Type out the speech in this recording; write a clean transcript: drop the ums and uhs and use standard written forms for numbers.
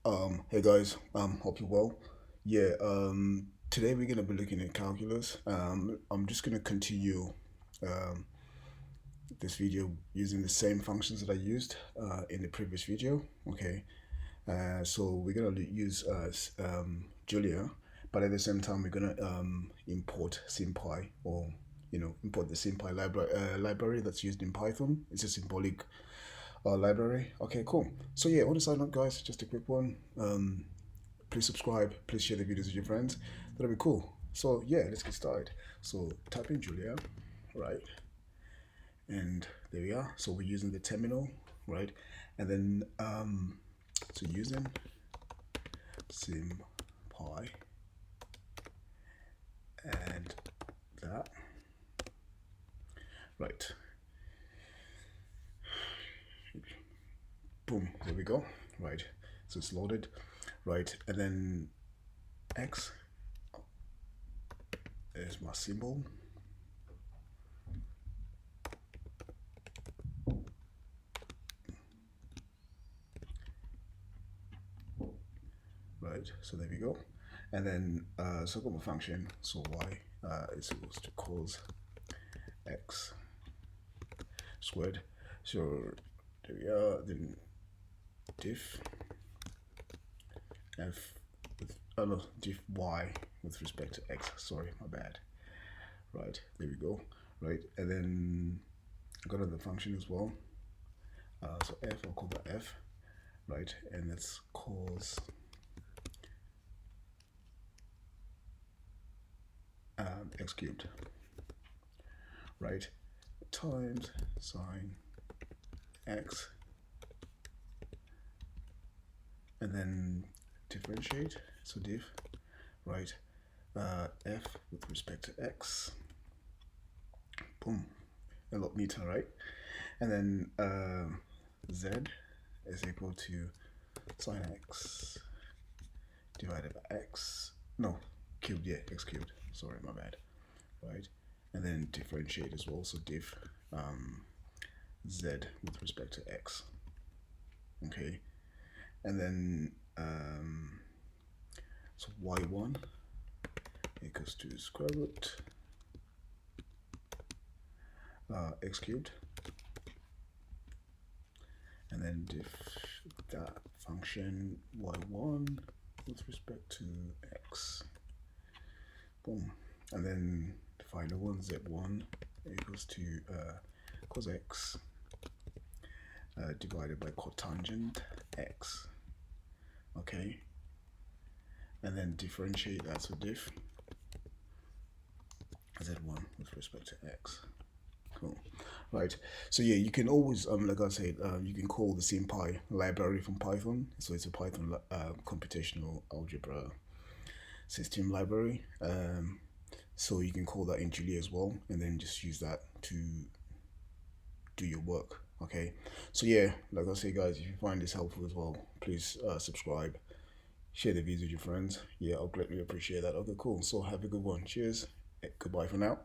Hey guys, hope you're well. Yeah, today we're gonna be looking at calculus. I'm just gonna continue um, this video using the same functions that I used in the previous video. Okay, so we're gonna use Julia, but at the same time we're gonna import SymPy, or import the SymPy library that's used in Python. It's a symbolic library. Okay, cool. So yeah, on the side note, guys, just a quick one. Please subscribe, please share the videos with your friends. That'll be cool. So yeah, let's get started. So type in Julia, right? And there we are. So we're using the terminal, right? And then so using SymPy and that, right? Boom, there we go, right? So it's loaded, right? And then X is my symbol. Right, so there we go. And then so I've got my function, so y is equals to cos x squared. So there we are. Then diff f with no, diff y with respect to x. Sorry, my bad. Right, there we go. Right, and then I got another function as well. So f, I'll call that f. Right, and that's cos x cubed. Right, times sine x, and then differentiate, so diff, right, f with respect to x, boom, a lot neater, right? And then z is equal to sine x divided by x, no, cubed, yeah, x cubed, sorry, my bad, right? And then differentiate as well, so diff z with respect to x, okay? And then so y1 equals to square root x cubed, and then diff that function y1 with respect to x, boom, and then the final one z1 equals to cos x divided by cotangent x, okay? And then differentiate that, so diff z1 with respect to x. Cool. Right, so yeah, you can always like I said, you can call the SymPy library from Python. So it's a Python computational algebra system library. So you can call that in Julia as well, and then just use that to do your work. Okay, so yeah, like I say, guys, if you find this helpful as well, please subscribe, share the videos with your friends. Yeah, I'll greatly appreciate that. Okay, cool. So have a good one. Cheers. Goodbye for now.